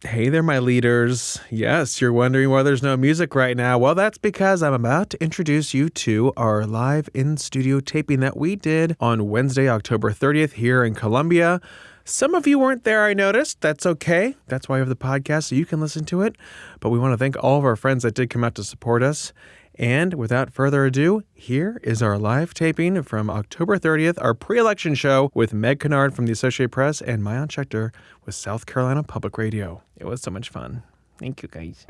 Hey there, my leaders. Yes, you're wondering why there's no music right now. Well, that's because I'm about to introduce you to our live in-studio taping that we did on Wednesday, October 30th here in Columbia. Some of you weren't there, I noticed. That's okay. That's why we have the podcast, so you can listen to it. But we want to thank all of our friends that did come out to support us. And without further ado, here is our live taping from October 30th, our pre-election show with Meg Kinnard from the Associated Press and Maayan Schechter with South Carolina Public Radio. It was so much fun. Thank you, guys.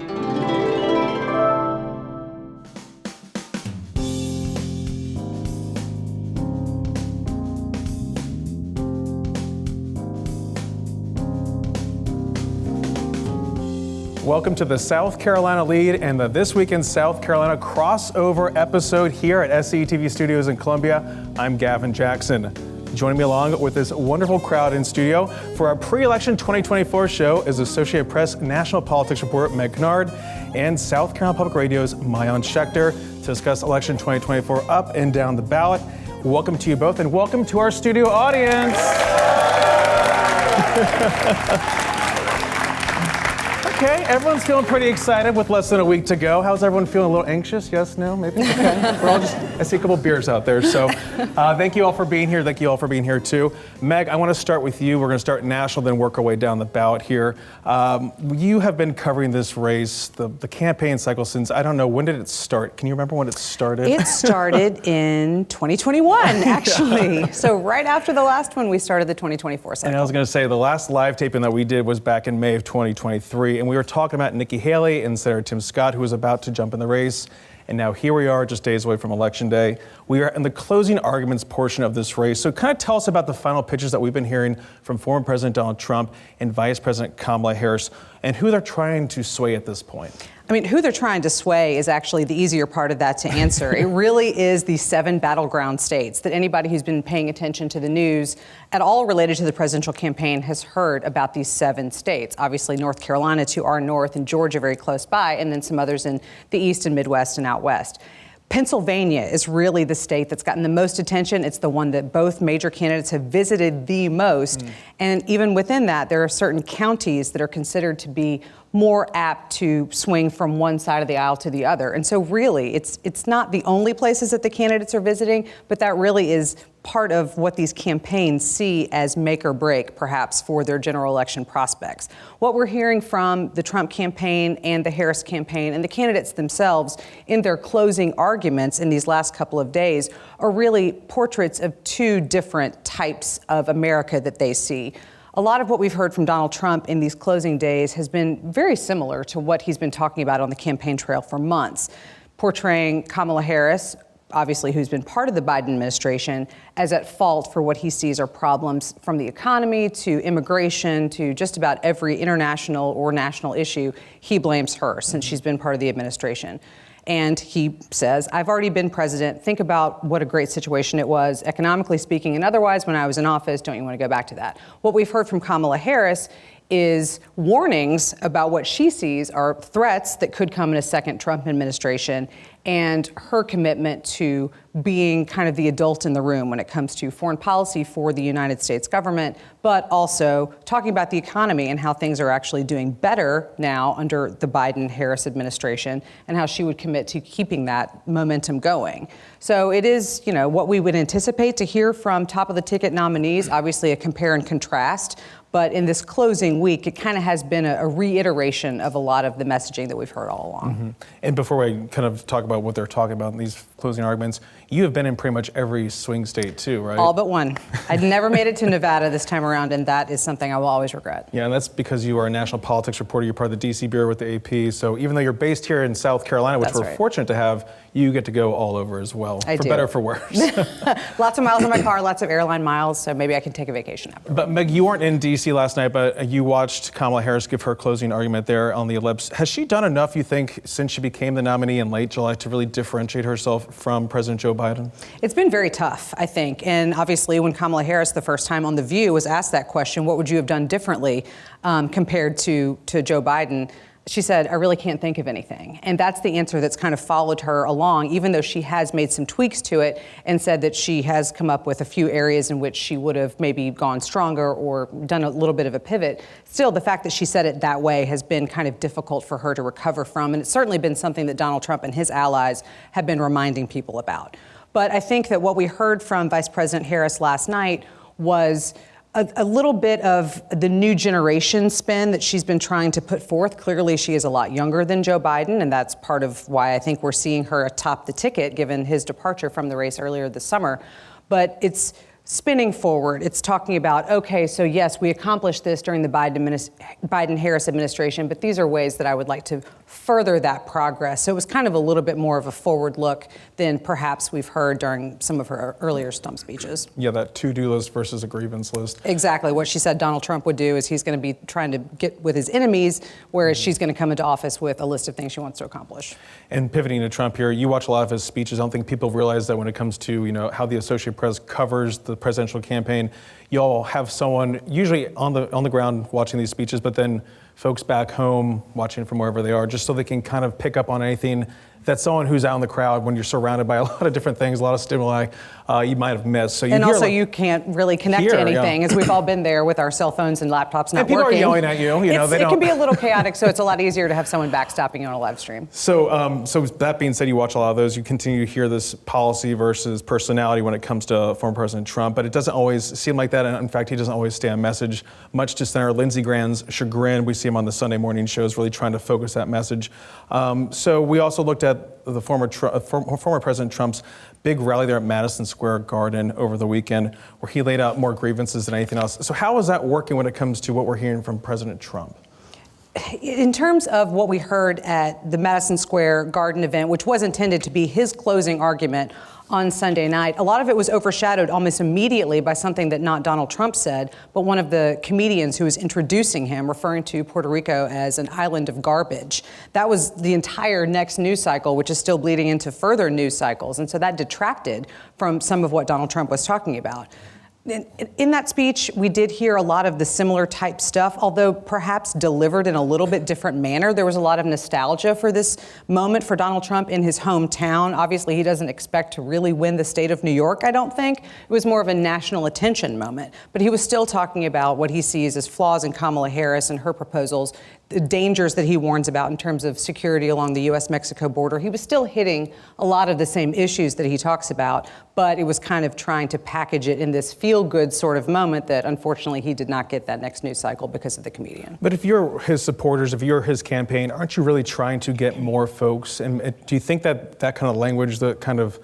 Welcome to the South Carolina Lede and the This Week in South Carolina crossover episode here at SCETV Studios in Columbia. I'm Gavin Jackson. Joining me along with this wonderful crowd in studio for our pre-election 2024 show is Associated Press national politics reporter Meg Kinnard and South Carolina Public Radio's Maayan Schechter to discuss election 2024 up and down the ballot. Welcome to you both and welcome to our studio audience. Okay, everyone's feeling pretty excited with less than a week to go. How's everyone feeling? A little anxious? Yes, no, maybe? Okay. I see a couple beers out there. So thank you all for being here. Thank you all for being here too. Meg, I want to start with you. We're going to start national, then work our way down the ballot here. You have been covering this race, the campaign cycle since, I don't know, when did it start? Can you remember when it started? It started in 2021, actually. Yeah. So right after the last one, we started the 2024 cycle. And I was going to say, the last live taping that we did was back in May of 2023. And we were talking about Nikki Haley and Senator Tim Scott, who was about to jump in the race. And now here we are, just days away from Election Day. We are in the closing arguments portion of this race. So kind of tell us about the final pitches that we've been hearing from former President Donald Trump and Vice President Kamala Harris, and who they're trying to sway at this point. I mean, who they're trying to sway is actually the easier part of that to answer. It really is the 7 battleground states that anybody who's been paying attention to the news at all related to the presidential campaign has heard about these 7 states. Obviously, North Carolina to our north and Georgia very close by, and then some others in the east and Midwest and out west. Pennsylvania is really the state that's gotten the most attention. It's the one that both major candidates have visited the most. And even within that, there are certain counties that are considered to be more apt to swing from one side of the aisle to the other. And so really, it's not the only places that the candidates are visiting, but that really is part of what these campaigns see as make or break, perhaps, for their general election prospects. What we're hearing from the Trump campaign and the Harris campaign and the candidates themselves in their closing arguments in these last couple of days are really portraits of 2 different types of America that they see. A lot of what we've heard from Donald Trump in these closing days has been very similar to what he's been talking about on the campaign trail for months, portraying Kamala Harris, obviously who's been part of the Biden administration, as at fault for what he sees are problems from the economy to immigration to just about every international or national issue. He blames her since she's been part of the administration. And he says, I've already been president. Think about what a great situation it was, economically speaking, and otherwise when I was in office. Don't you want to go back to that? What we've heard from Kamala Harris is warnings about what she sees are threats that could come in a second Trump administration, and her commitment to being kind of the adult in the room when it comes to foreign policy for the United States government, but also talking about the economy and how things are actually doing better now under the Biden-Harris administration and how she would commit to keeping that momentum going. So it is, what we would anticipate to hear from top of the ticket nominees, obviously a compare and contrast. But in this closing week, it kind of has been a reiteration of a lot of the messaging that we've heard all along. Mm-hmm. And before we kind of talk about what they're talking about in these closing arguments, you have been in pretty much every swing state too, right? All but one. I'd never made it to Nevada this time around, and that is something I will always regret. Yeah, and that's because you are a national politics reporter. You're part of the DC bureau with the AP. So even though you're based here in South Carolina, which we're fortunate to have, you get to go all over as well. I do. For better or for worse. Lots of miles in my car, lots of airline miles, so maybe I can take a vacation after. But Meg, you weren't in DC last night, but you watched Kamala Harris give her closing argument there on the ellipse. Has she done enough, you think, since she became the nominee in late July to really differentiate herself from President Joe Biden? It's been very tough, I think. And obviously, when Kamala Harris, the first time on The View, was asked that question, what would you have done differently compared to Joe Biden? She said, I really can't think of anything. And that's the answer that's kind of followed her along, even though she has made some tweaks to it and said that she has come up with a few areas in which she would have maybe gone stronger or done a little bit of a pivot. Still, the fact that she said it that way has been kind of difficult for her to recover from. And it's certainly been something that Donald Trump and his allies have been reminding people about. But I think that what we heard from Vice President Harris last night was a little bit of the new generation spin that she's been trying to put forth. Clearly, she is a lot younger than Joe Biden, and that's part of why I think we're seeing her atop the ticket, given his departure from the race earlier this summer. But it's spinning forward. It's talking about, okay, so yes, we accomplished this during the Biden-Harris administration, but these are ways that I would like to further that progress. So it was kind of a little bit more of a forward look than perhaps we've heard during some of her earlier stump speeches. Yeah, that to-do list versus a grievance list. Exactly. What she said Donald Trump would do is he's going to be trying to get with his enemies, whereas she's going to come into office with a list of things she wants to accomplish. And pivoting to Trump here, you watch a lot of his speeches. I don't think people realize that when it comes to, how the Associated Press covers the presidential campaign, you'll have someone usually on the ground watching these speeches, but then folks back home watching from wherever they are, just so they can kind of pick up on anything that someone who's out in the crowd, when you're surrounded by a lot of different things, a lot of stimuli, you might have missed. So you can't really connect to anything, as we've all been there with our cell phones and laptops not and people working. are yelling at you. It can be a little chaotic, so it's a lot easier to have someone backstopping you on a live stream. So that being said, you watch a lot of those. You continue to hear this policy versus personality when it comes to former President Trump, but it doesn't always seem like that. And in fact, he doesn't always stay on message, much to Senator Lindsey Graham's chagrin. We see him on the Sunday morning shows really trying to focus that message. So we also looked at the former President Trump's big rally there at Madison Square Garden over the weekend, where he laid out more grievances than anything else. So how is that working when it comes to what we're hearing from President Trump? In terms of what we heard at the Madison Square Garden event, which was intended to be his closing argument on Sunday night, a lot of it was overshadowed almost immediately by something that not Donald Trump said, but one of the comedians who was introducing him, referring to Puerto Rico as an island of garbage. That was the entire next news cycle, which is still bleeding into further news cycles. And so that detracted from some of what Donald Trump was talking about. In that speech, we did hear a lot of the similar type stuff, although perhaps delivered in a little bit different manner. There was a lot of nostalgia for this moment for Donald Trump in his hometown. Obviously, he doesn't expect to really win the state of New York, I don't think. It was more of a national attention moment. But he was still talking about what he sees as flaws in Kamala Harris and her proposals, the dangers that he warns about in terms of security along the U.S.-Mexico border. He was still hitting a lot of the same issues that he talks about, but it was kind of trying to package it in this feel-good sort of moment that, unfortunately, he did not get that next news cycle because of the comedian. But if you're his supporters, if you're his campaign, aren't you really trying to get more folks? And do you think that that kind of language, that kind of,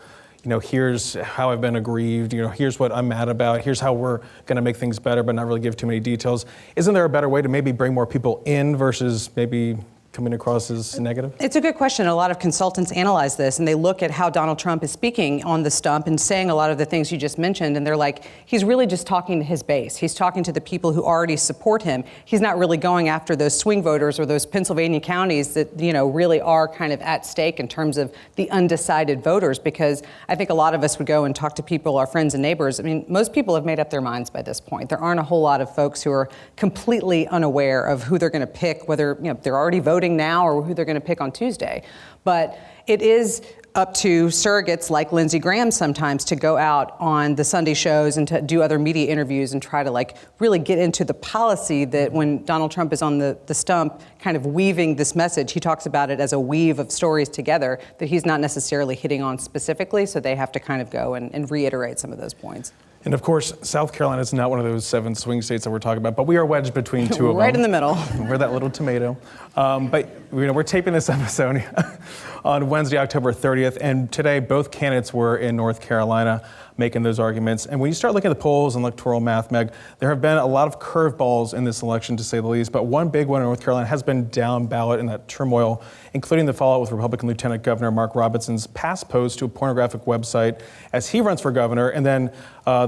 here's how I've been aggrieved, here's what I'm mad about, here's how we're going to make things better, but not really give too many details. Isn't there a better way to maybe bring more people in versus maybe coming across as negative? It's a good question. A lot of consultants analyze this, and they look at how Donald Trump is speaking on the stump and saying a lot of the things you just mentioned, and they're like, he's really just talking to his base. He's talking to the people who already support him. He's not really going after those swing voters or those Pennsylvania counties that, really are kind of at stake in terms of the undecided voters, because I think a lot of us would go and talk to people, our friends and neighbors. I mean, most people have made up their minds by this point. There aren't a whole lot of folks who are completely unaware of who they're going to pick, whether they're already voting now or who they're going to pick on Tuesday. But it is up to surrogates like Lindsey Graham sometimes to go out on the Sunday shows and to do other media interviews and try to really get into the policy that when Donald Trump is on the stump kind of weaving this message, he talks about it as a weave of stories together that he's not necessarily hitting on specifically, so they have to kind of go and reiterate some of those points. And of course, South Carolina is not one of those 7 swing states that we're talking about, but we are wedged between two of them. Right in the middle. We're that little tomato. But we're taping this episode on Wednesday, October 30th, and today both candidates were in North Carolina making those arguments. And when you start looking at the polls and electoral math, Meg, there have been a lot of curveballs in this election, to say the least. But one big one in North Carolina has been down ballot in that turmoil, including the fallout with Republican Lieutenant Governor Mark Robinson's past post to a pornographic website as he runs for governor, and then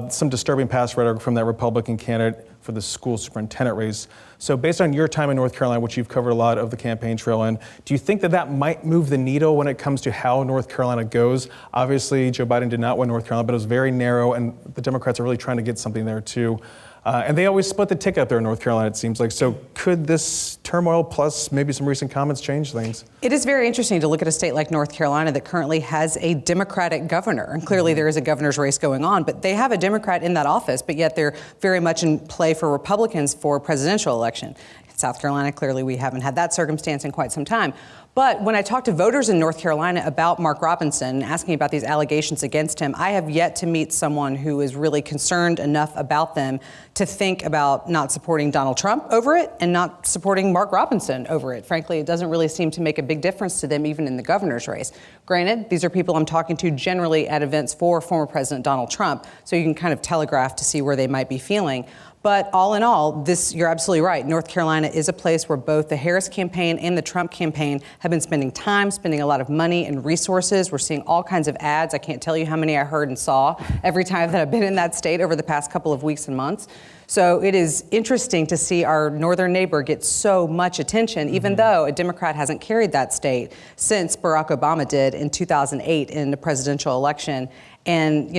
some disturbing past rhetoric from that Republican candidate for the school superintendent race. So based on your time in North Carolina, which you've covered a lot of the campaign trail in, do you think that might move the needle when it comes to how North Carolina goes? Obviously, Joe Biden did not win North Carolina, but it was very narrow, and the Democrats are really trying to get something there too. And they always split the ticket up there in North Carolina, it seems like. So could this turmoil plus maybe some recent comments change things? It is very interesting to look at a state like North Carolina that currently has a Democratic governor. And clearly there is a governor's race going on, but they have a Democrat in that office, but yet they're very much in play for Republicans for a presidential election. In South Carolina, clearly we haven't had that circumstance in quite some time. But when I talk to voters in North Carolina about Mark Robinson, asking about these allegations against him, I have yet to meet someone who is really concerned enough about them to think about not supporting Donald Trump over it and not supporting Mark Robinson over it. Frankly, it doesn't really seem to make a big difference to them, even in the governor's race. Granted, these are people I'm talking to generally at events for former President Donald Trump, so you can kind of telegraph to see where they might be feeling. But all in all, you're absolutely right. North Carolina is a place where both the Harris campaign and the Trump campaign have been spending time, spending a lot of money and resources. We're seeing all kinds of ads. I can't tell you how many I heard and saw every time that I've been in that state over the past couple of weeks and months. So it is interesting to see our northern neighbor get so much attention, even though a Democrat hasn't carried that state since Barack Obama did in 2008 in the presidential election. And,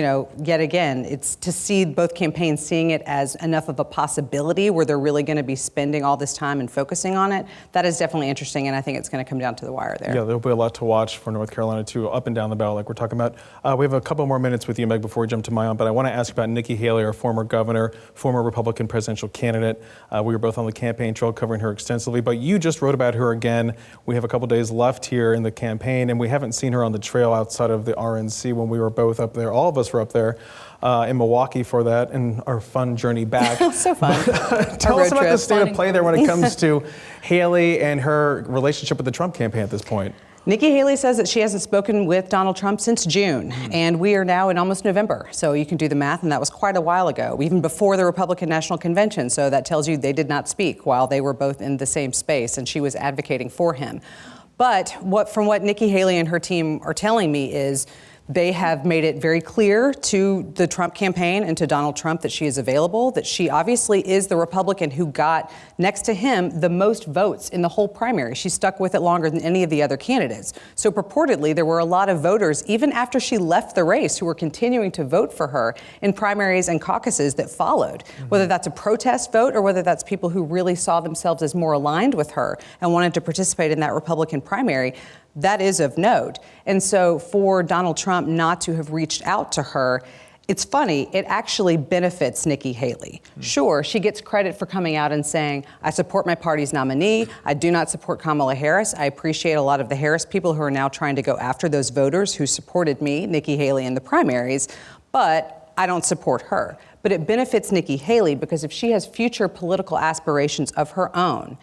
yet again, it's to see both campaigns seeing it as enough of a possibility where they're really going to be spending all this time and focusing on it. That is definitely interesting, and I think it's going to come down to the wire there. Yeah, there'll be a lot to watch for North Carolina, too, up and down the ballot like we're talking about. We have a couple more minutes with you, Meg, before we jump to Maayan, but I want to ask about Nikki Haley, our former governor, former Republican presidential candidate. We were both on the campaign trail covering her extensively, but you just wrote about her again. We have a couple days left here in the campaign, and we haven't seen her on the trail outside of the RNC when we were both up there. All of us were up there in Milwaukee for that and our fun journey back. So fun. Tell us about the state of play there when it comes to Haley and her relationship with the Trump campaign at this point. Nikki Haley says that she hasn't spoken with Donald Trump since June, and we are now in almost November. So you can do the math, and that was quite a while ago, even before the Republican National Convention. So that tells you they did not speak while they were both in the same space, and she was advocating for him. But from what Nikki Haley and her team are telling me is they have made it very clear to the Trump campaign and to Donald Trump that she is available, that she obviously is the Republican who got, next to him, the most votes in the whole primary. She stuck with it longer than any of the other candidates. So purportedly, there were a lot of voters, even after she left the race, who were continuing to vote for her in primaries and caucuses that followed. Whether that's a protest vote or whether that's people who really saw themselves as more aligned with her and wanted to participate in that Republican primary, that is of note. And so for Donald Trump not to have reached out to her, it's funny, it actually benefits Nikki Haley. Sure, she gets credit for coming out and saying, I support my party's nominee. I do not support Kamala Harris. I appreciate a lot of the Harris people who are now trying to go after those voters who supported me, Nikki Haley, in the primaries, but I don't support her. But it benefits Nikki Haley because if she has future political aspirations of her own,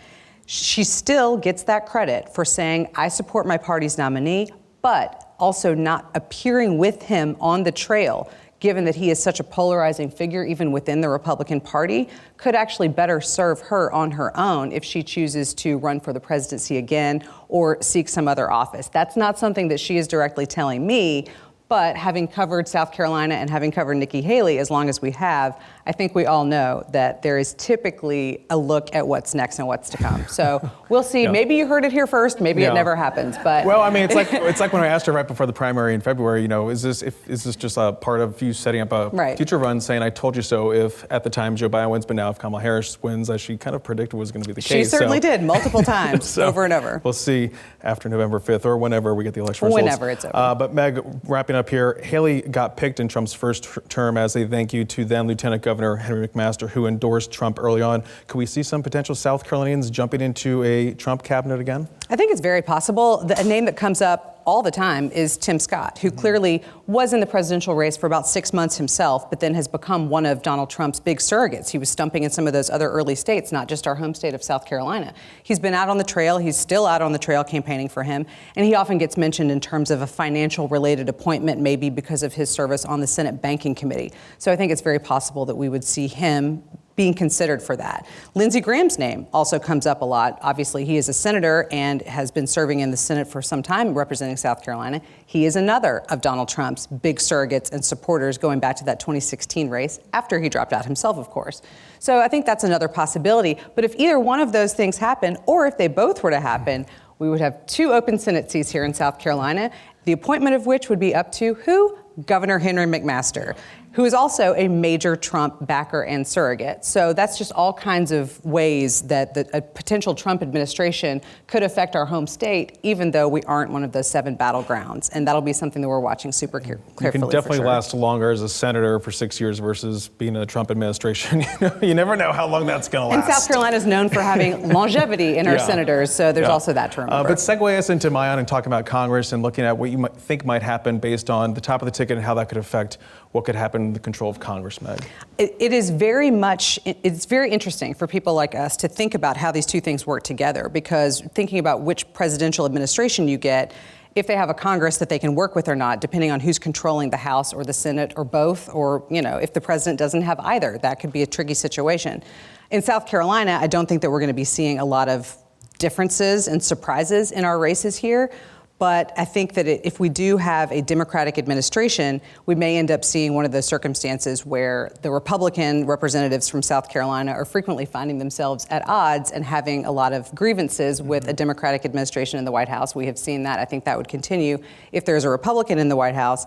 she still gets that credit for saying, I support my party's nominee, but also not appearing with him on the trail, given that he is such a polarizing figure even within the Republican Party, could actually better serve her on her own if she chooses to run for the presidency again or seek some other office. That's not something that she is directly telling me, but having covered South Carolina and having covered Nikki Haley as long as we have, I think we all know that there is typically a look at what's next and what's to come. So we'll see. Yeah. Maybe you heard it here first. Maybe it never happens. But well, I mean, it's like when I asked her right before the primary in February. Is this just a part of you setting up a future run, saying I told you so? If at the time Joe Biden wins, but now if Kamala Harris wins, as she kind of predicted was going to be the case. She certainly did multiple times, over and over. We'll see after November 5th or whenever we get the election results. Whenever it's over. But Meg, wrapping up here, Haley got picked in Trump's first term as a thank you to then Lieutenant Governor Henry McMaster, who endorsed Trump early on. Could we see some potential South Carolinians jumping into a Trump cabinet again? I think it's very possible. A name that comes up all the time is Tim Scott, who clearly was in the presidential race for about 6 months himself, but then has become one of Donald Trump's big surrogates. He was stumping in some of those other early states, not just our home state of South Carolina. He's been out on the trail. He's still out on the trail campaigning for him. And he often gets mentioned in terms of a financial related appointment, maybe because of his service on the Senate Banking Committee. So I think it's very possible that we would see him being considered for that. Lindsey Graham's name also comes up a lot. Obviously, he is a senator and has been serving in the Senate for some time representing South Carolina. He is another of Donald Trump's big surrogates and supporters going back to that 2016 race, after he dropped out himself, of course. So I think that's another possibility. But if either one of those things happen, or if they both were to happen, we would have 2 open Senate seats here in South Carolina, the appointment of which would be up to who? Governor Henry McMaster, who is also a major Trump backer and surrogate. So that's just all kinds of ways that a potential Trump administration could affect our home state, even though we aren't one of those 7 battlegrounds. And that'll be something that we're watching super carefully. You can definitely last longer as a senator for 6 years versus being in a Trump administration. You never know how long that's going to last. And South Carolina is known for having longevity in our senators, so there's also that to remember. But segue us into Maayan and talking about Congress and looking at what you think might happen based on the top of the ticket and how that could affect what could happen in the control of Congress, Meg. It's very interesting for people like us to think about how these two things work together, because thinking about which presidential administration you get, if they have a Congress that they can work with or not, depending on who's controlling the House or the Senate or both, or, if the president doesn't have either, that could be a tricky situation. In South Carolina, I don't think that we're going to be seeing a lot of differences and surprises in our races here. But I think that if we do have a Democratic administration, we may end up seeing one of those circumstances where the Republican representatives from South Carolina are frequently finding themselves at odds and having a lot of grievances with a Democratic administration in the White House. We have seen that. I think that would continue. If there's a Republican in the White House,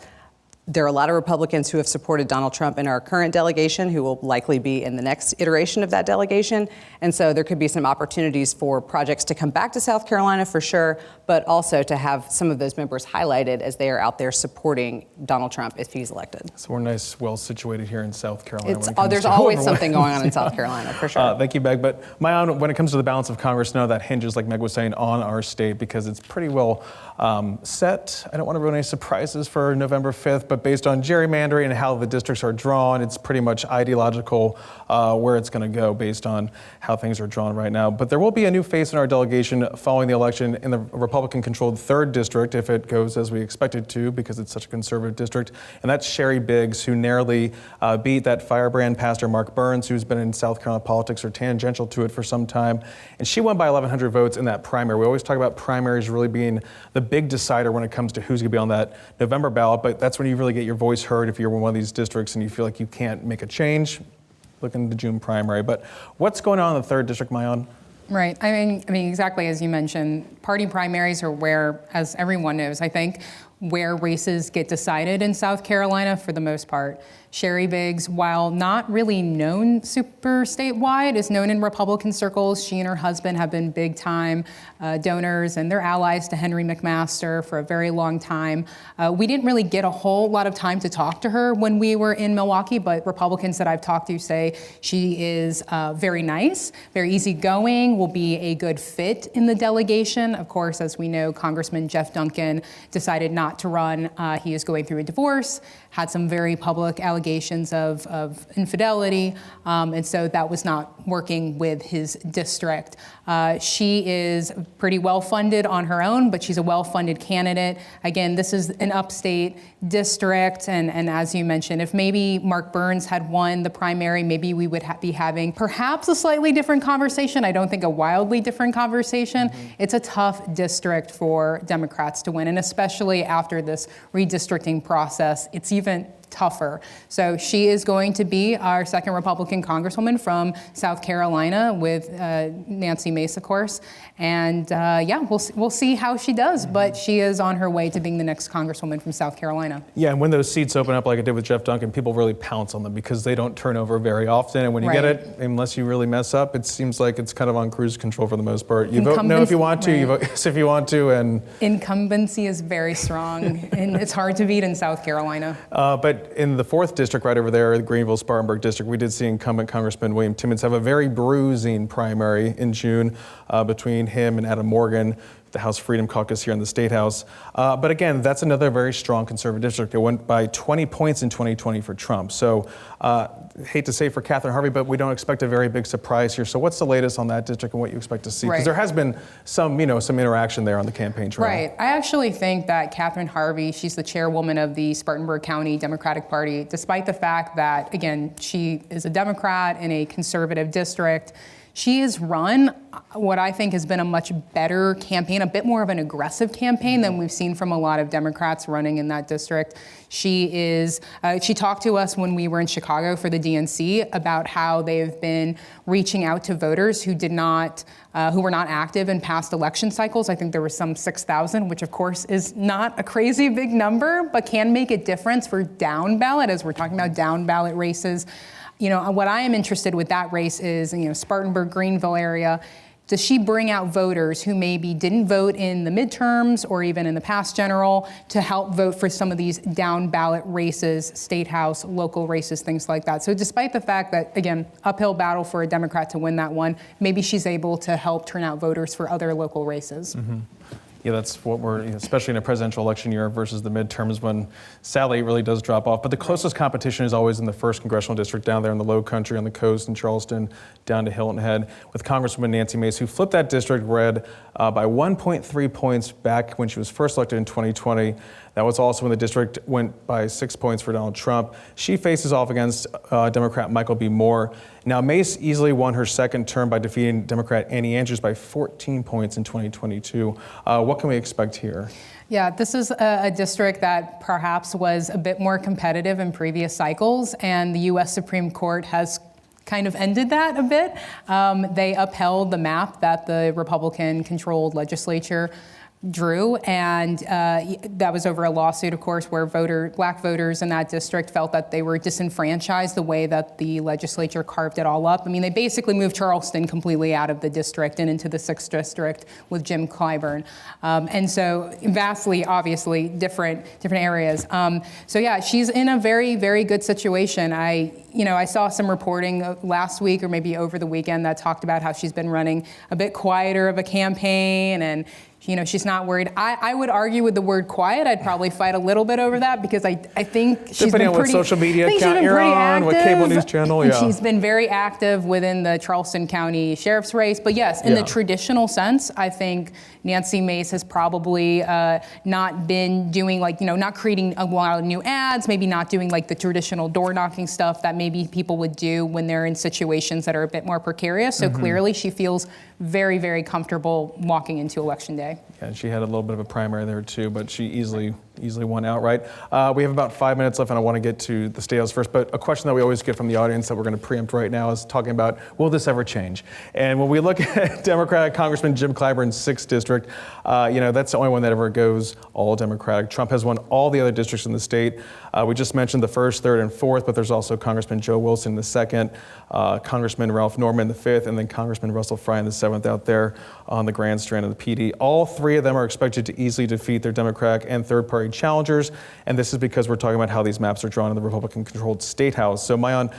there are a lot of Republicans who have supported Donald Trump in our current delegation who will likely be in the next iteration of that delegation. And so there could be some opportunities for projects to come back to South Carolina for sure, but also to have some of those members highlighted as they are out there supporting Donald Trump if he's elected. So we're nice, well situated here in South Carolina. There's always something going on in South Carolina, for sure. Thank you, Meg. But Maayan, when it comes to the balance of Congress, no, that hinges, like Meg was saying, on our state because it's pretty well set. I don't want to ruin any surprises for November 5th, but based on gerrymandering and how the districts are drawn, it's pretty much ideological where it's going to go based on how things are drawn right now. But there will be a new face in our delegation following the election in the Republican-controlled 3rd district, if it goes as we expect it to, because it's such a conservative district. And that's Sherry Biggs, who narrowly beat that firebrand pastor Mark Burns, who's been in South Carolina politics or tangential to it for some time. And she won by 1,100 votes in that primary. We always talk about primaries really being the big decider when it comes to who's going to be on that November ballot, but that's when you really get your voice heard if you're in one of these districts and you feel like you can't make a change. Look in the June primary. But what's going on in the 3rd district, Maayan? Right. I mean, exactly as you mentioned, party primaries are where, as everyone knows, I think, where races get decided in South Carolina for the most part. Sherry Biggs, while not really known super statewide, is known in Republican circles. She and her husband have been big time donors and they're allies to Henry McMaster for a very long time. We didn't really get a whole lot of time to talk to her when we were in Milwaukee, but Republicans that I've talked to say she is very nice, very easygoing, will be a good fit in the delegation. Of course, as we know, Congressman Jeff Duncan decided not to run. He is going through a divorce, had some very public allegations of infidelity, and so that was not working with his district. She is pretty well funded on her own, but she's a well-funded candidate. Again, this is an upstate district, and as you mentioned, if maybe Mark Burns had won the primary, maybe we would be having perhaps a slightly different conversation. I don't think a wildly different conversation. Mm-hmm. It's a tough district for Democrats to win, and especially after this redistricting process, it's even tougher. So she is going to be our second Republican Congresswoman from South Carolina with Nancy Mace, of course. And we'll see how she does, but she is on her way to being the next Congresswoman from South Carolina. Yeah, and when those seats open up like it did with Jeff Duncan, people really pounce on them because they don't turn over very often. And when you get it, unless you really mess up, it seems like it's kind of on cruise control for the most part. You vote no if you want to, you vote yes if you want to. And incumbency is very strong, and it's hard to beat in South Carolina. But in the 4th district right over there, the Greenville-Spartanburg district, we did see incumbent Congressman William Timmons have a very bruising primary in June between him and Adam Morgan, the House Freedom Caucus here in the State House. But again, that's another very strong conservative district. It went by 20 points in 2020 for Trump. So hate to say for Catherine Harvey, but we don't expect a very big surprise here. So what's the latest on that district and what you expect to see? Because there has been some interaction there on the campaign trail. Right. I actually think that Catherine Harvey, she's the chairwoman of the Spartanburg County Democratic Party, despite the fact that, again, she is a Democrat in a conservative district. She has run what I think has been a much better campaign, a bit more of an aggressive campaign than we've seen from a lot of Democrats running in that district. She talked to us when we were in Chicago for the DNC about how they've been reaching out to voters who were not active in past election cycles. I think there was some 6,000, which of course is not a crazy big number, but can make a difference for down ballot, as we're talking about down ballot races. What I am interested with that race is, Spartanburg, Greenville area. Does she bring out voters who maybe didn't vote in the midterms or even in the past general to help vote for some of these down ballot races, state house, local races, things like that? So despite the fact that, again, uphill battle for a Democrat to win that one, maybe she's able to help turn out voters for other local races. Mm-hmm. Yeah, that's what we're, especially in a presidential election year versus the midterms when sadly it really does drop off. But the closest competition is always in the 1st Congressional District down there in the Low Country on the coast in Charleston down to Hilton Head with Congresswoman Nancy Mace, who flipped that district red by 1.3 points back when she was first elected in 2020. That was also when the district went by 6 points for Donald Trump. She faces off against Democrat Michael B. Moore. Now, Mace easily won her second term by defeating Democrat Annie Andrews by 14 points in 2022. What can we expect here? Yeah, this is a district that perhaps was a bit more competitive in previous cycles, and the U.S. Supreme Court has kind of ended that a bit. They upheld the map that the Republican-controlled legislature drew, and that was over a lawsuit, of course, where black voters in that district felt that they were disenfranchised the way that the legislature carved it all up. I mean, they basically moved Charleston completely out of the district and into the 6th district with Jim Clyburn. And so vastly, obviously, different areas. So yeah, she's in a very, very good situation. I saw some reporting last week or maybe over the weekend that talked about how she's been running a bit quieter of a campaign, and she's not worried. I would argue with the word quiet. I'd probably fight a little bit over that because I think she's been pretty... Depending on what social media account you're on, what cable news channel, and she's been very active within the Charleston County Sheriff's race. But yes, in the traditional sense, I think Nancy Mace has probably not been doing not creating a lot of new ads, maybe not doing the traditional door knocking stuff that maybe people would do when they're in situations that are a bit more precarious. So clearly she feels very, very comfortable walking into Election Day. Yeah, she had a little bit of a primary there too, but she easily won outright. We have about 5 minutes left, and I want to get to the State House first, but a question that we always get from the audience that we're going to preempt right now is talking about, will this ever change? And when we look at Democratic Congressman Jim Clyburn's 6th district, that's the only one that ever goes all Democratic. Trump has won all the other districts in the state. We just mentioned the 1st, 3rd, and 4th, but there's also Congressman Joe Wilson in the 2nd, Congressman Ralph Norman in the 5th, and then Congressman Russell Fry in the 7th out there on the Grand Strand of the PD. All 3 of them are expected to easily defeat their Democratic and third-party challengers, and this is because we're talking about how these maps are drawn in the Republican-controlled State House. So, Maayan,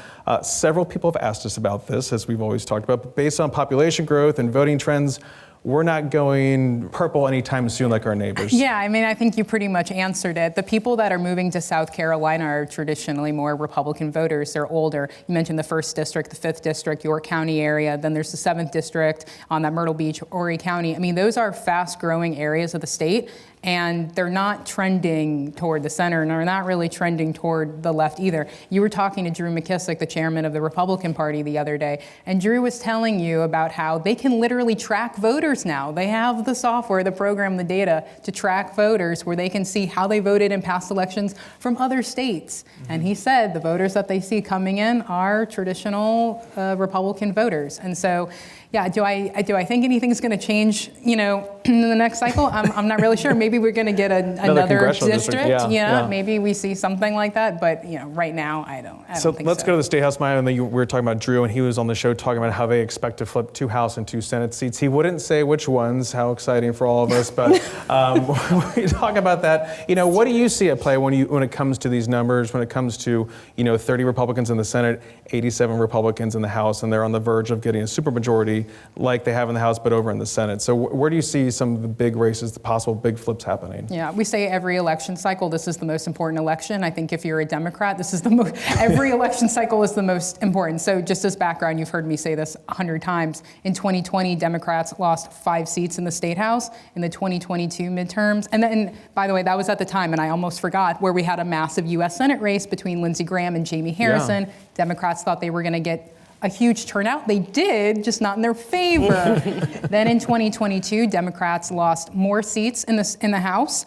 several people have asked us about this, as we've always talked about, but based on population growth and voting trends, we're not going purple anytime soon like our neighbors. Yeah, I think you pretty much answered it. The people that are moving to South Carolina are traditionally more Republican voters. They're older. You mentioned the 1st district, the 5th district, York County area. Then there's the 7th district on that Myrtle Beach, Horry County. Those are fast-growing areas of the state, and they're not trending toward the center, and they're not really trending toward the left either. You were talking to Drew McKissick, the chairman of the Republican Party, the other day, and Drew was telling you about how they can literally track voters now. They have the software, the program, the data to track voters where they can see how they voted in past elections from other states. And he said the voters that they see coming in are traditional Republican voters. And so, yeah, do I think anything's going to change, in the next cycle? I'm not really sure. Maybe we're going to get another district. Yeah, maybe we see something like that. But right now, I don't think so. Let's go to the State House, Maayan. We were talking about Drew, and he was on the show talking about how they expect to flip 2 House and 2 Senate seats. He wouldn't say which ones. How exciting for all of us. But when we talk about that, what do you see at play when it comes to these numbers? When it comes to 30 Republicans in the Senate, 87 Republicans in the House, and they're on the verge of getting a supermajority like they have in the House, but over in the Senate. So where do you see some of the big races, the possible big flips happening? Yeah, we say every election cycle, this is the most important election. I think if you're a Democrat, this is every election cycle is the most important. So just as background, you've heard me say this 100 times. In 2020, Democrats lost 5 seats in the State House in the 2022 midterms. And then, by the way, that was at the time, and I almost forgot, where we had a massive U.S. Senate race between Lindsey Graham and Jamie Harrison. Yeah. Democrats thought they were going to get a huge turnout. They did, just not in their favor. Then in 2022, Democrats lost more seats in the House,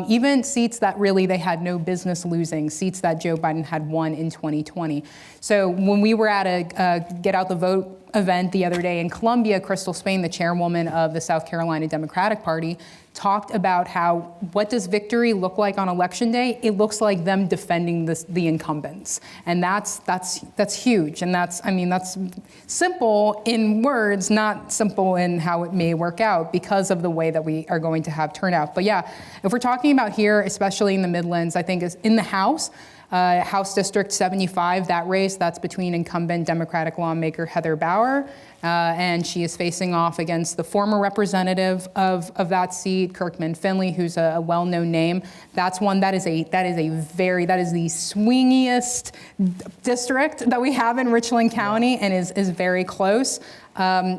even seats that really they had no business losing, seats that Joe Biden had won in 2020. So when we were at a Get Out the Vote event the other day in Columbia, Crystal Spain, the chairwoman of the South Carolina Democratic Party, talked about how, what does victory look like on election day? It looks like them defending the incumbents. And that's huge. And that's simple in words, not simple in how it may work out because of the way that we are going to have turnout. But yeah, if we're talking about here, especially in the Midlands, I think is in the House, House District 75, that race, that's between incumbent Democratic lawmaker Heather Bauer, and she is facing off against the former representative of that seat, Kirkman Finley, who's a well-known name. That's one that is the swingiest district that we have in Richland County and is very close.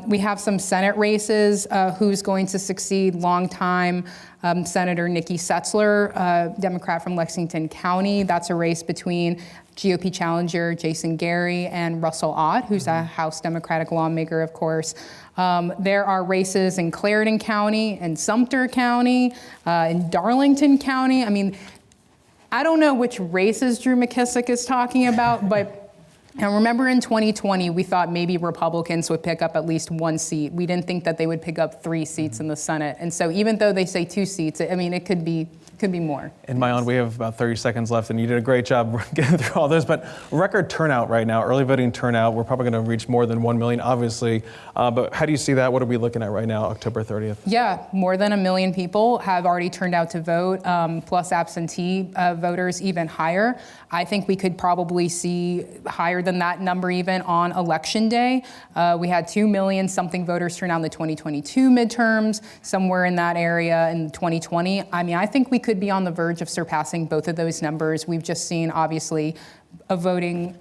We have some Senate races, who's going to succeed longtime Senator Nikki Setzler, Democrat from Lexington County. That's a race between GOP challenger Jason Gary and Russell Ott, who's a House Democratic lawmaker, of course. There are races in Clarendon County and Sumter County, in Darlington County. I mean, I don't know which races Drew McKissick is talking about, but and remember in 2020, we thought maybe Republicans would pick up at least one seat. We didn't think that they would pick up 3 seats in the Senate. And so even though they say 2 seats, I mean, it could be more. And Maayan, we have about 30 seconds left, and you did a great job getting through all this, but record turnout right now, early voting turnout. We're probably going to reach more than 1 million, obviously. But how do you see that? What are we looking at right now, October 30th? Yeah, more than 1 million people have already turned out to vote, plus absentee voters even higher. I think we could probably see higher than that number even on election day. We had 2 million something voters turn out in the 2022 midterms, somewhere in that area in 2020. I mean, I think we could be on the verge of surpassing both of those numbers. We've just seen, obviously, a voting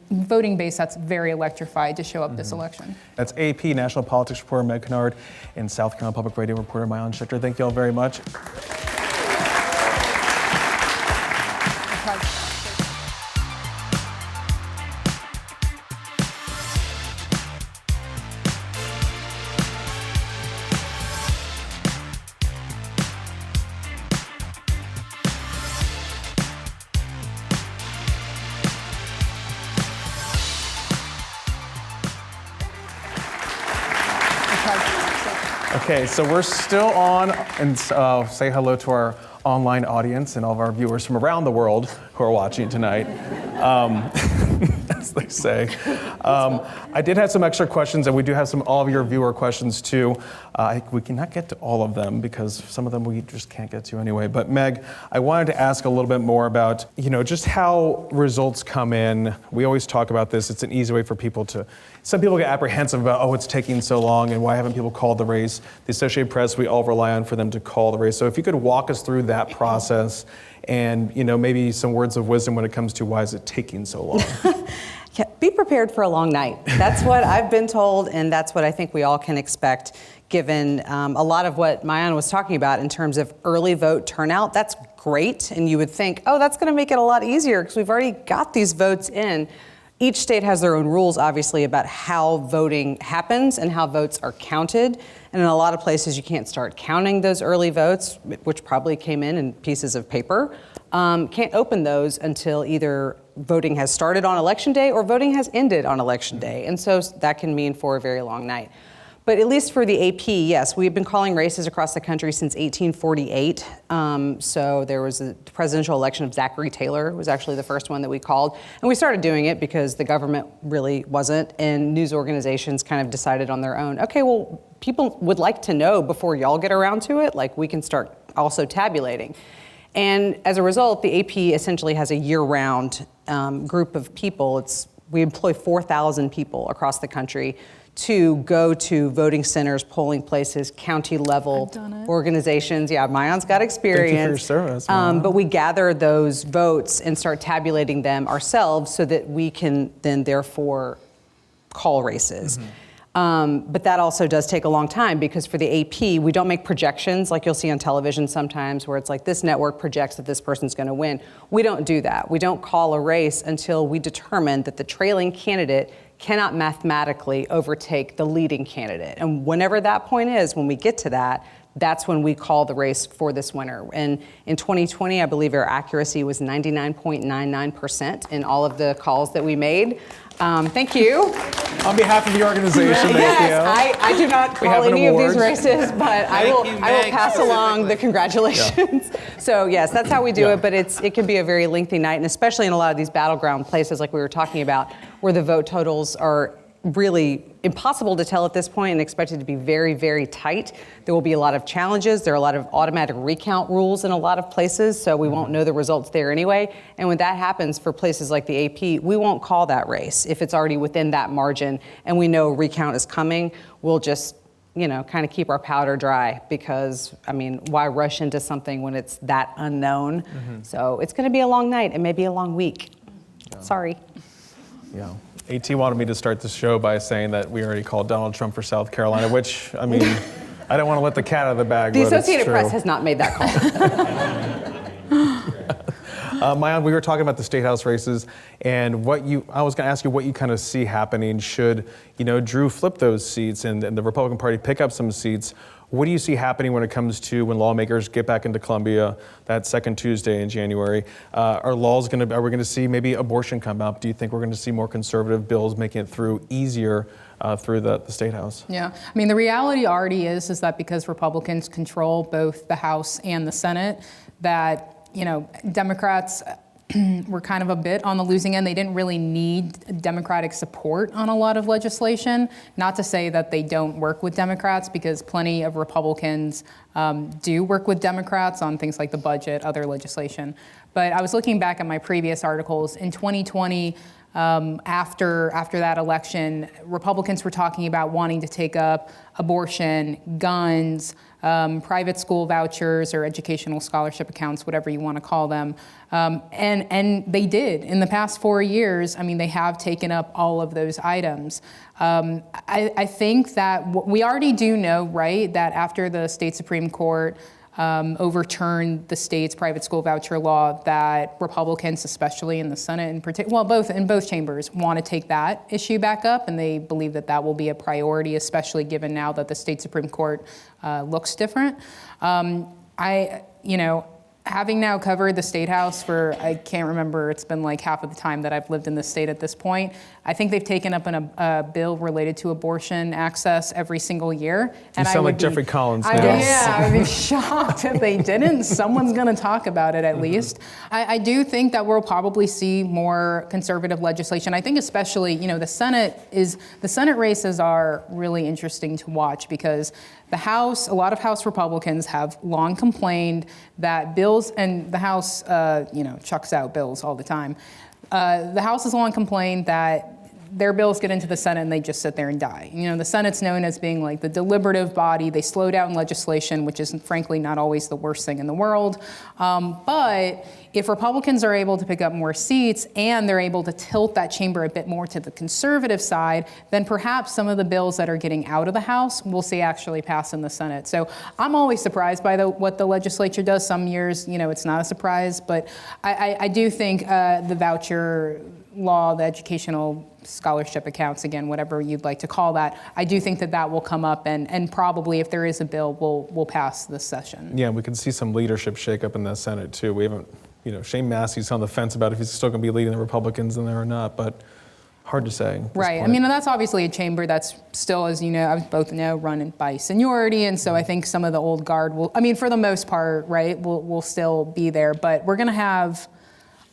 base that's very electrified to show up this election. That's AP National Politics reporter Meg Kinnard and South Carolina Public Radio reporter Maayan Schechter. Thank you all very much. Okay, so we're still on, and say hello to our online audience and all of our viewers from around the world who are watching tonight, as they say. I did have some extra questions, and we do have all of your viewer questions too. We cannot get to all of them because some of them we just can't get to anyway. But Meg, I wanted to ask a little bit more about, just how results come in. We always talk about this. It's an easy way for people some people get apprehensive about, it's taking so long and why haven't people called the race? The Associated Press, we all rely on for them to call the race. So if you could walk us through that process and, maybe some words of wisdom when it comes to why is it taking so long? Yeah, be prepared for a long night. That's what I've been told, and that's what I think we all can expect, given a lot of what Maayan was talking about in terms of early vote turnout. That's great, and you would think, that's going to make it a lot easier because we've already got these votes in. Each state has their own rules, obviously, about how voting happens and how votes are counted. And in a lot of places, you can't start counting those early votes, which probably came in pieces of paper. Can't open those until either voting has started on election day or voting has ended on election day. And so that can mean for a very long night. But at least for the AP, yes, we've been calling races across the country since 1848. So there was a presidential election of Zachary Taylor, was actually the first one that we called. And we started doing it because the government really wasn't, and news organizations kind of decided on their own, okay, well, people would like to know before y'all get around to it, like we can start also tabulating. And as a result, the AP essentially has a year-round group of people. We employ 4,000 people across the country to go to voting centers, polling places, county level organizations. Yeah, Maayan's got experience. Thank you for your service. But we gather those votes and start tabulating them ourselves so that we can then therefore call races. But that also does take a long time because for the AP, we don't make projections like you'll see on television sometimes where it's like this network projects that this person's going to win. We don't do that. We don't call a race until we determine that the trailing candidate cannot mathematically overtake the leading candidate. And whenever that point is, when we get to that, that's when we call the race for this winner. And in 2020, I believe our accuracy was 99.99% in all of the calls that we made. Thank you. On behalf of the organization, yes, I do not call any of these races, but I will pass along the congratulations. Yeah. So yes, that's how we do it, but it can be a very lengthy night, and especially in a lot of these battleground places like we were talking about, where the vote totals are really impossible to tell at this point and expected to be very, very tight. There will be a lot of challenges. There are a lot of automatic recount rules in a lot of places, so we won't know the results there anyway. And when that happens for places like the AP, we won't call that race if it's already within that margin and we know recount is coming. We'll just, kind of keep our powder dry because, why rush into something when it's that unknown? Mm-hmm. So it's going to be a long night and maybe a long week. Yeah. Sorry. Yeah. AT wanted me to start the show by saying that we already called Donald Trump for South Carolina, which, I don't want to let the cat out of the bag. The Associated Press has not made that call. Maayan, we were talking about the state house races, and I was going to ask you what you kind of see happening should, Drew flip those seats and the Republican Party pick up some seats. What do you see happening when it comes to when lawmakers get back into Columbia that second Tuesday in January? Are we going to see maybe abortion come up? Do you think we're going to see more conservative bills making it through easier through the State House? Yeah, the reality already is that because Republicans control both the House and the Senate, that, Democrats were kind of a bit on the losing end. They didn't really need Democratic support on a lot of legislation. Not to say that they don't work with Democrats, because plenty of Republicans do work with Democrats on things like the budget, other legislation. But I was looking back at my previous articles. In 2020, after that election, Republicans were talking about wanting to take up abortion, guns, private school vouchers or educational scholarship accounts, whatever you want to call them. And they did. In the past 4 years, they have taken up all of those items. I think that we already do know, right, that after the state Supreme Court overturned the state's private school voucher law, that Republicans, especially in the Senate in particular, both chambers, want to take that issue back up, and they believe that will be a priority, especially given now that the state Supreme Court looks different. Having now covered the State House for, I can't remember, it's been like half of the time that I've lived in the state at this point. I think they've taken up a bill related to abortion access every single year. And you sound like Jeffrey Collins now. I'd be shocked if they didn't. Someone's going to talk about it at least. I do think that we'll probably see more conservative legislation. I think especially, the Senate races are really interesting to watch, because the House, a lot of House Republicans have long complained that bills, and the House, chucks out bills all the time. The House has long complained that their bills get into the Senate and they just sit there and die. The Senate's known as being like the deliberative body. They slow down legislation, which is frankly not always the worst thing in the world. But if Republicans are able to pick up more seats and they're able to tilt that chamber a bit more to the conservative side, then perhaps some of the bills that are getting out of the House we'll see actually pass in the Senate. So I'm always surprised by what the legislature does. Some years, it's not a surprise, but I do think the voucher law, the educational scholarship accounts, again, whatever you'd like to call that, I do think that will come up, and probably if there is a bill, we'll pass this session. Yeah, we can see some leadership shakeup in the Senate too. We haven't, Shane Massey's on the fence about if he's still going to be leading the Republicans in there or not, but hard to say. Right. That's obviously a chamber that's still, as you know, both know, run by seniority, and so I think some of the old guard will, for the most part, right, will still be there, but we're going to have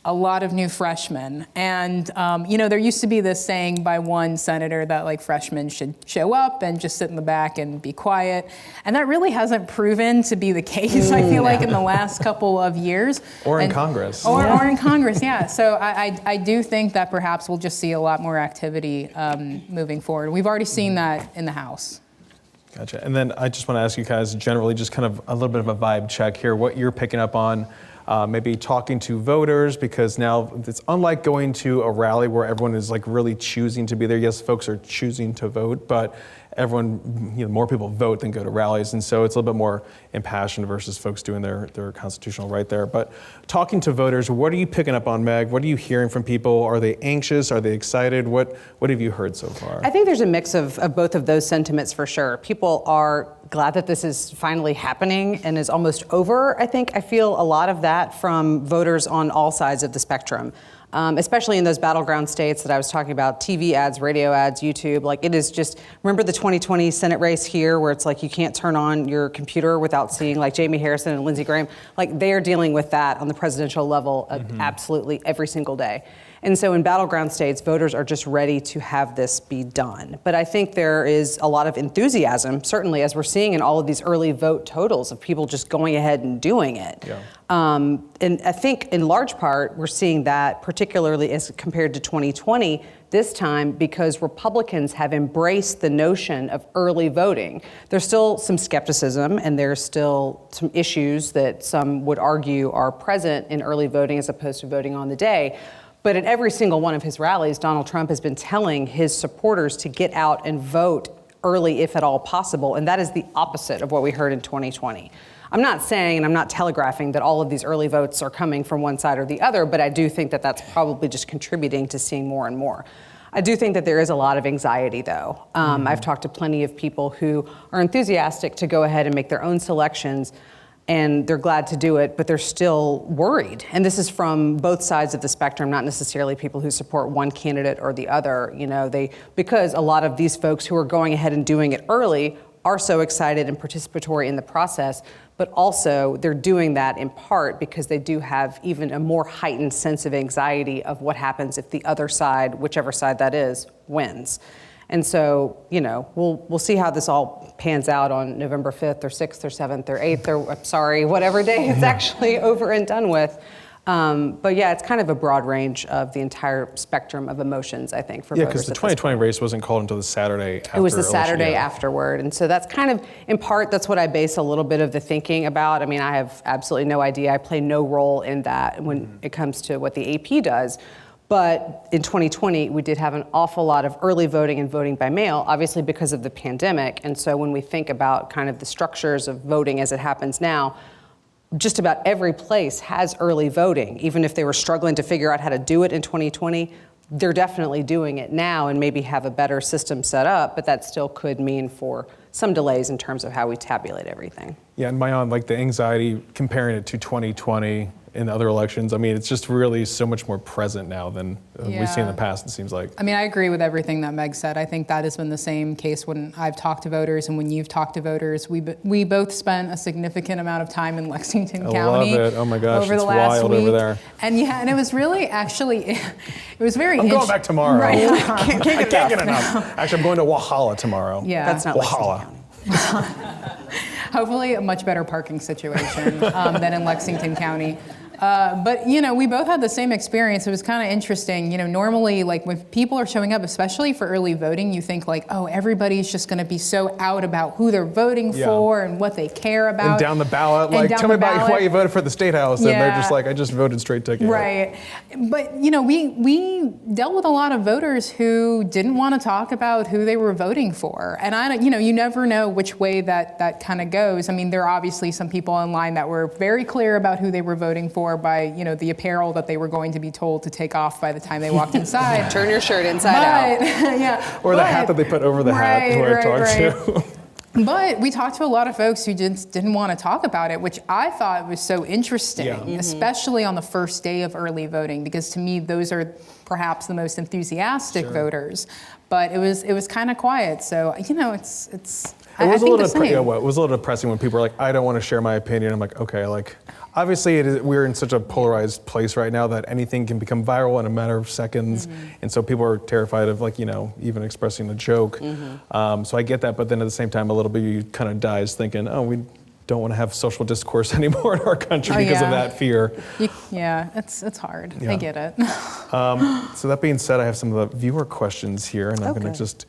a lot of new freshmen. And, there used to be this saying by one senator that freshmen should show up and just sit in the back and be quiet. And that really hasn't proven to be the case, I feel like, in the last couple of years. Or in Congress. Or in Congress, yeah. So I do think that perhaps we'll just see a lot more activity moving forward. We've already seen that in the House. Gotcha. And then I just want to ask you guys generally just kind of a little bit of a vibe check here, what you're picking up on. Maybe talking to voters, because now it's unlike going to a rally where everyone is really choosing to be there. Yes, folks are choosing to vote, but everyone, more people vote than go to rallies, and so it's a little bit more impassioned versus folks doing their constitutional right there. But talking to voters, what are you picking up on, Meg? What are you hearing from people? Are they anxious? Are they excited? What have you heard so far? I think there's a mix of both of those sentiments for sure. People are glad that this is finally happening and is almost over. I feel a lot of that from voters on all sides of the spectrum. Especially in those battleground states that I was talking about, TV ads, radio ads, YouTube, it is just, remember the 2020 Senate race here where it's you can't turn on your computer without seeing Jamie Harrison and Lindsey Graham, they are dealing with that on the presidential level absolutely every single day. And so in battleground states, voters are just ready to have this be done. But I think there is a lot of enthusiasm, certainly as we're seeing in all of these early vote totals of people just going ahead and doing it. Yeah. And I think in large part, we're seeing that particularly as compared to 2020 this time because Republicans have embraced the notion of early voting. There's still some skepticism and there's still some issues that some would argue are present in early voting as opposed to voting on the day. But at every single one of his rallies, Donald Trump has been telling his supporters to get out and vote early if at all possible. And that is the opposite of what we heard in 2020. I'm not saying and I'm not telegraphing that all of these early votes are coming from one side or the other, but I do think that that's probably just contributing to seeing more and more. I do think that there is a lot of anxiety, though. I've talked to plenty of people who are enthusiastic to go ahead and make their own selections, and they're glad to do it, but they're still worried. And this is from both sides of the spectrum, not necessarily people who support one candidate or the other. Because a lot of these folks who are going ahead and doing it early are so excited and participatory in the process, but also they're doing that in part because they do have even a more heightened sense of anxiety of what happens if the other side, whichever side that is, wins. And so, we'll see how this all pans out on November 5th or 6th or 7th or 8th or, whatever day it's actually over and done with. But yeah, it's kind of a broad range of the entire spectrum of emotions, I think, for voters. Yeah, because the 2020 race wasn't called until the Saturday after. It was the Saturday afterward. And so that's kind of, in part, that's what I base a little bit of the thinking about. I mean, I have absolutely no idea. I play no role in that when it comes to what the AP does. But in 2020, we did have an awful lot of early voting and voting by mail, obviously because of the pandemic. And so when we think about kind of the structures of voting as it happens now, just about every place has early voting. Even if they were struggling to figure out how to do it in 2020, they're definitely doing it now and maybe have a better system set up, but that still could mean for some delays in terms of how we tabulate everything. Yeah, and Maayan, the anxiety comparing it to 2020 in other elections, I mean, it's just really so much more present now than we've seen in the past, it seems like. I mean, I agree with everything that Meg said. I think that has been the same case when I've talked to voters and when you've talked to voters. We both spent a significant amount of time in Lexington County. I love it. Oh my gosh, over it's the last wild week. over there. And and it was really actually, it was very I'm going back tomorrow. Right. I can't get enough. Actually, I'm going to Walhalla tomorrow. Yeah. That's not Walhalla. Lexington County. Hopefully a much better parking situation than in Lexington County. But, we both had the same experience. It was kind of interesting. Normally, when people are showing up, especially for early voting, you think everybody's just going to be so out about who they're voting for and what they care about. And down the ballot, tell me about why you voted for the State House. And they're just I just voted straight ticket. Right. But, we dealt with a lot of voters who didn't want to talk about who they were voting for. And you never know which way that kind of goes. I mean, there are obviously some people online that were very clear about who they were voting for by, the apparel that they were going to be told to take off by the time they walked inside. Turn your shirt inside out. Yeah. Or the hat that they put over the hat who I talked to. But we talked to a lot of folks who just didn't want to talk about it, which I thought was so interesting, especially on the first day of early voting, because to me, those are perhaps the most enthusiastic voters. But it was kind of quiet. So, it was a little depressing when people were I don't want to share my opinion. I'm okay, obviously we're in such a polarized place right now that anything can become viral in a matter of seconds. And so people are terrified of even expressing a joke. So I get that, but then at the same time, a little bit you kind of dies thinking, we don't want to have social discourse anymore in our country because of that fear. It's hard. I get it. So that being said, I have some of the viewer questions here, and I'm going to just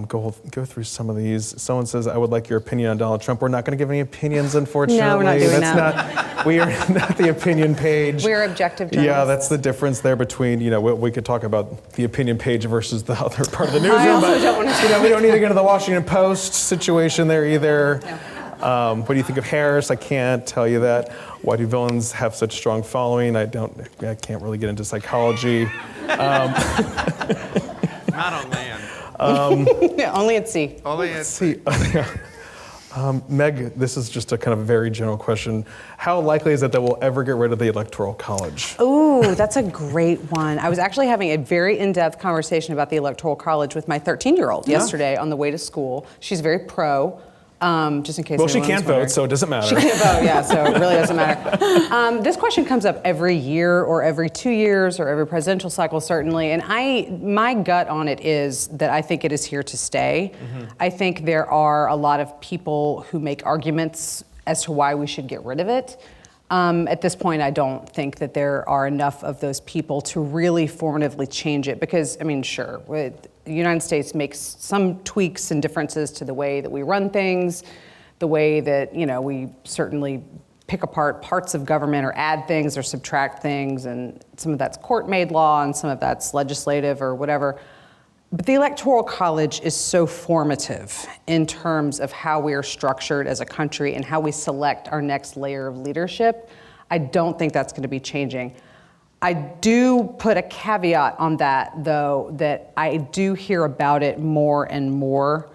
go through some of these. Someone says, I would like your opinion on Donald Trump. We're not going to give any opinions, unfortunately. No, we're not doing that. We are not the opinion page. We're objective journalists. Yeah, that's the difference there between, we could talk about the opinion page versus the other part of the newsroom. I also don't want to we don't need to get into the Washington Post situation there either. No. What do you think of Harris? I can't tell you that. Why do villains have such strong following? I can't really get into psychology. Not on land. Only at sea. Only at sea. Meg, this is just a kind of very general question. How likely is it that we'll ever get rid of the Electoral College? Ooh, that's a great one. I was actually having a very in-depth conversation about the Electoral College with my 13-year-old yesterday on the way to school. She's very pro. Just in case. Well, she can't vote, so it doesn't matter. She can't vote, yeah, so it really doesn't matter. This question comes up every year or every 2 years or every presidential cycle, certainly. And my gut on it is that I think it is here to stay. Mm-hmm. I think there are a lot of people who make arguments as to why we should get rid of it. At this point, I don't think that there are enough of those people to really formatively change it because, sure, the United States makes some tweaks and differences to the way that we run things, the way that, we certainly pick apart parts of government or add things or subtract things, and some of that's court-made law and some of that's legislative or whatever. But the Electoral College is so formative in terms of how we are structured as a country and how we select our next layer of leadership. I don't think that's going to be changing. I do put a caveat on that, though, that I do hear about it more and more,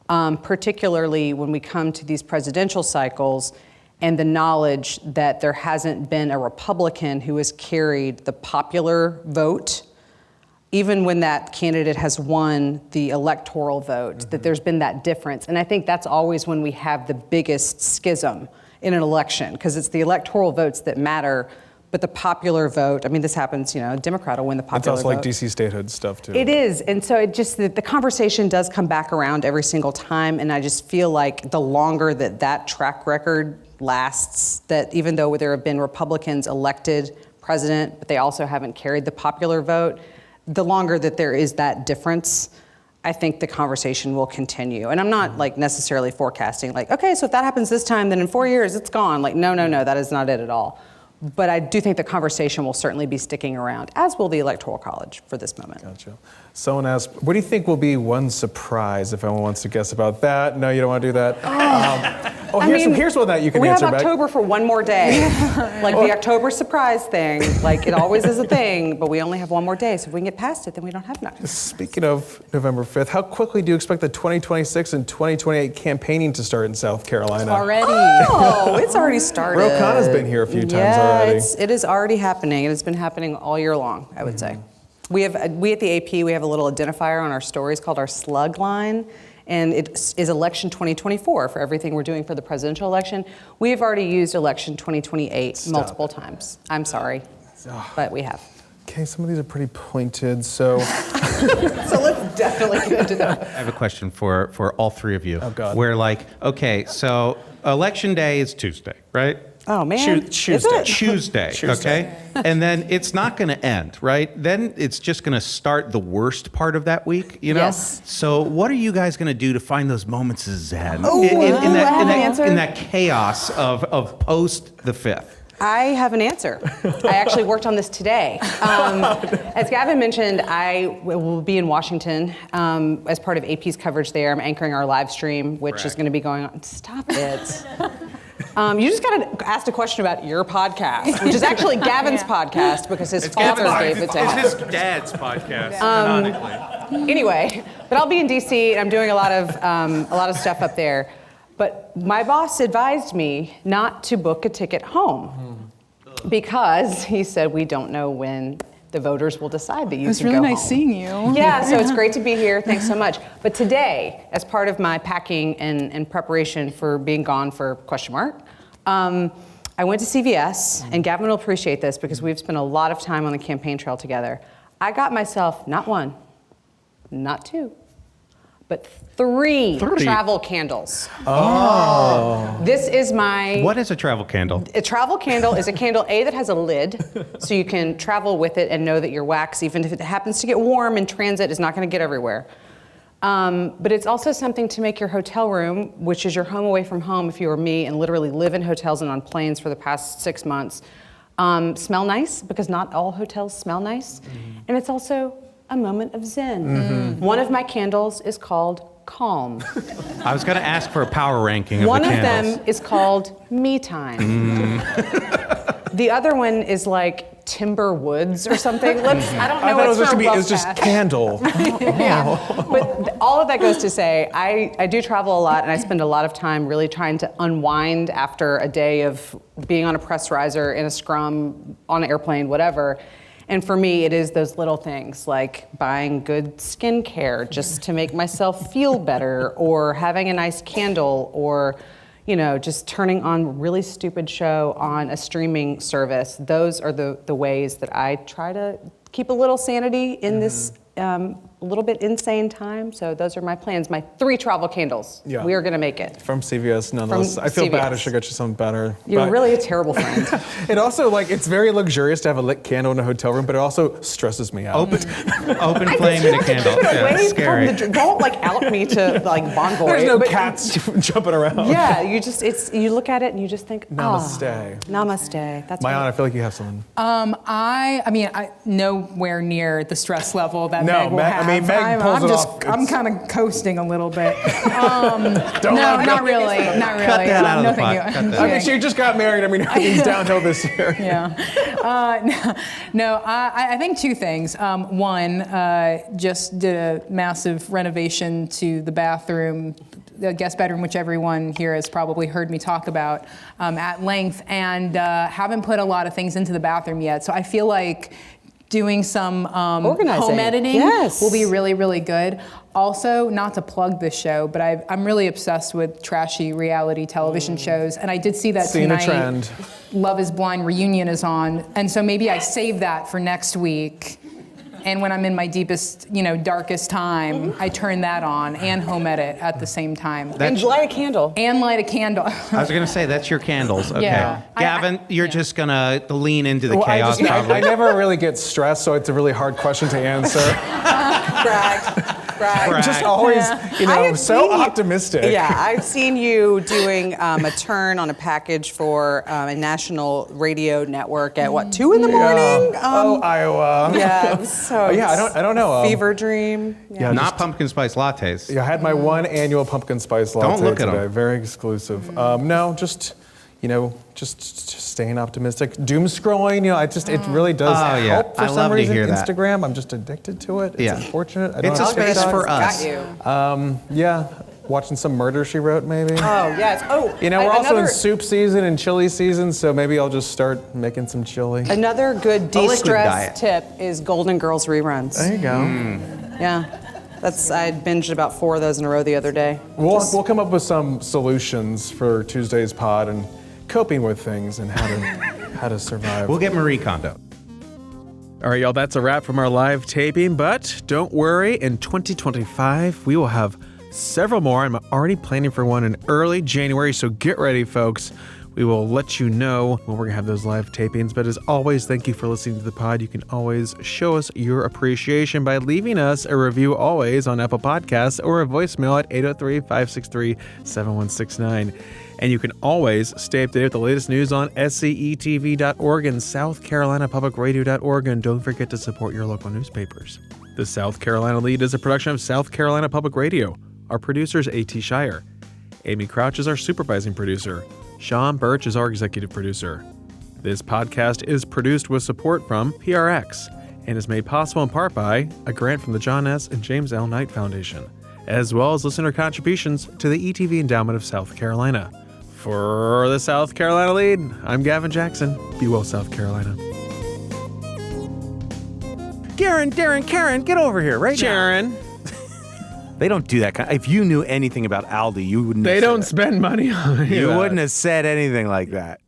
particularly when we come to these presidential cycles and the knowledge that there hasn't been a Republican who has carried the popular vote, even when that candidate has won the electoral vote, that there's been that difference. And I think that's always when we have the biggest schism in an election, because it's the electoral votes that matter. But the popular vote, this happens, a Democrat will win the popular vote. It's also like DC statehood stuff, too. It is. And so the conversation does come back around every single time. And I just feel like the longer that track record lasts, that even though there have been Republicans elected president, but they also haven't carried the popular vote, the longer that there is that difference, I think the conversation will continue. And I'm not necessarily forecasting okay, so if that happens this time, then in 4 years it's gone. No, that is not it at all. But I do think the conversation will certainly be sticking around, as will the Electoral College for this moment. Gotcha. Someone asked, what do you think will be one surprise, if anyone wants to guess about that? No, you don't want to do that? Here's one that you can answer, We have October for one more day. The October surprise thing. It always is a thing, but we only have one more day. So if we can get past it, then we don't have enough. Speaking of November 5th, how quickly do you expect the 2026 and 2028 campaigning to start in South Carolina? Already. Oh, it's already started. Ro Khanna's been here a few times already. It is already happening. It has been happening all year long, I would say. We at the AP, we have a little identifier on our stories called our slug line, and it is election 2024 for everything we're doing for the presidential election. We have already used election 2028 multiple times. I'm sorry, but we have. Okay, some of these are pretty pointed, so. So let's definitely get into that. I have a question for all three of you. Oh, God. We're okay, so election day is Tuesday, right? Oh, man. Tuesday, okay? And then it's not going to end, right? Then it's just going to start the worst part of that week, Yes. So what are you guys going to do to find those moments of zen in that chaos of post the 5th? I have an answer. I actually worked on this today. As Gavin mentioned, I will be in Washington as part of AP's coverage there. I'm anchoring our live stream, which is going to be going on. Stop it. You just got to ask a question about your podcast, which is actually Gavin's podcast because his father gave it to him. It's his dad's podcast, canonically. Anyway, but I'll be in DC and I'm doing a lot of stuff up there. But my boss advised me not to book a ticket home because he said we don't know when the voters will decide that you can go home. It was really nice seeing you. Yeah, so it's great to be here. Thanks so much. But today, as part of my packing and preparation for being gone for ? I went to CVS, and Gavin will appreciate this because we've spent a lot of time on the campaign trail together. I got myself not one, not two, but three travel candles. Oh. This is my... What is a travel candle? A travel candle is a candle, that has a lid, so you can travel with it and know that your wax, even if it happens to get warm in transit, is not going to get everywhere. But it's also something to make your hotel room, which is your home away from home if you were me and literally live in hotels and on planes for the past 6 months, smell nice, because not all hotels smell nice. And it's also a moment of zen. One of my candles is called Calm. I was going to ask for a power ranking of One the of candles. them is called Me Time. The other one is like Timber Woods or something. I don't know. I thought it was what's supposed to for be, a it's just rough candle. Yeah, but all of that goes to say, I do travel a lot, and I spend a lot of time really trying to unwind after a day of being on a press riser, in a scrum, on an airplane, whatever. And for me, it is those little things like buying good skincare just to make myself feel better, or having a nice candle, or just turning on a really stupid show on a streaming service. Those are the ways that I try to keep a little sanity in this a little bit insane time. So those are my plans. My 3 travel candles. Yeah. We are going to make it. From CVS, nonetheless. From I feel bad. I CVS. should get you something better. You're But really a terrible friend. It also, it's very luxurious to have a lit candle in a hotel room, but it also stresses me out. Open flame in a candle. Keep it Yeah, away scary. from don't out me to Bonvoy. There's no but- cats jumping around. Yeah, you look at it and you just think, Namaste. Namaste. That's Maayan, I right. feel like you have something. I nowhere near the stress level that No, Meg will Meg- have. I mean, Meg pulls it off. I'm It's- kind of coasting a little bit. Don't No, let not go. really. Not really. Cut that out of no, the thank pot. you. Cut that. I mean, she just got married. I mean, everything's downhill this year. Yeah. I think 2 things. One, just did a massive renovation to the bathroom, the guest bedroom, which everyone here has probably heard me talk about at length, and haven't put a lot of things into the bathroom yet. So I feel like doing some Organizing. home editing Yes. will be really, really good. Also, not to plug this show, but I'm really obsessed with trashy reality television shows, and I did see that Seeing a tonight. trend. Love is Blind reunion is on, and so maybe I save that for next week. And when I'm in my deepest, darkest time, I turn that on and home edit at the same time. And light a candle. And light a candle. I was going to say, that's your candles. Okay. Yeah. Gavin, you're just going to lean into the Well, chaos, I probably. never really get stressed, so it's a really hard question to answer. Brag. Brag. Just always, I have so seen you- optimistic. Yeah, I've seen you doing a turn on a package for a national radio network at 2 in the morning? Iowa. Yeah, it was so. Yeah, I don't know. Fever dream. Yeah, Not pumpkin spice lattes. Yeah, I had my one annual pumpkin spice latte Don't look at today. 'em. Very exclusive. No, just staying optimistic. Doom scrolling, it really does Oh, yeah. help for I some love to reason. hear that. Instagram, I'm just addicted to it. It's Yeah. unfortunate. I don't It's a have space TikTok. for us. Got you. Yeah, watching some Murder, She Wrote, maybe. Oh, yes. Oh, We're also in another- soup season and chili season, so maybe I'll just start making some chili. Another good liquid de-stress diet. tip is Golden Girls reruns. There you go. Yeah. I binged about 4 of those in a row the other day. We'll come up with some solutions for Tuesday's pod and coping with things and how to survive. We'll get Marie Kondo. All right, y'all, that's a wrap from our live taping, but don't worry, in 2025, we will have several more. I'm already planning for one in early January, so get ready, folks. We will let you know when we're going to have those live tapings. But as always, thank you for listening to the pod. You can always show us your appreciation by leaving us a review always on Apple Podcasts or a voicemail at 803-563-7169. And you can always stay up to date with the latest news on SCETV.org and SouthCarolinaPublicRadio.org. And don't forget to support your local newspapers. The South Carolina Lead is a production of South Carolina Public Radio. Our producer is A.T. Shire. Amy Crouch is our supervising producer. Sean Birch is our executive producer. This podcast is produced with support from PRX and is made possible in part by a grant from the John S. and James L. Knight Foundation, as well as listener contributions to the ETV Endowment of South Carolina. For the South Carolina Lead, I'm Gavin Jackson. Be well, South Carolina. Darren, Karen, get over here right Sharon, now. They don't do that kind. If you knew anything about Aldi, you wouldn't. they have said don't that. spend money on it. You wouldn't have said anything like that.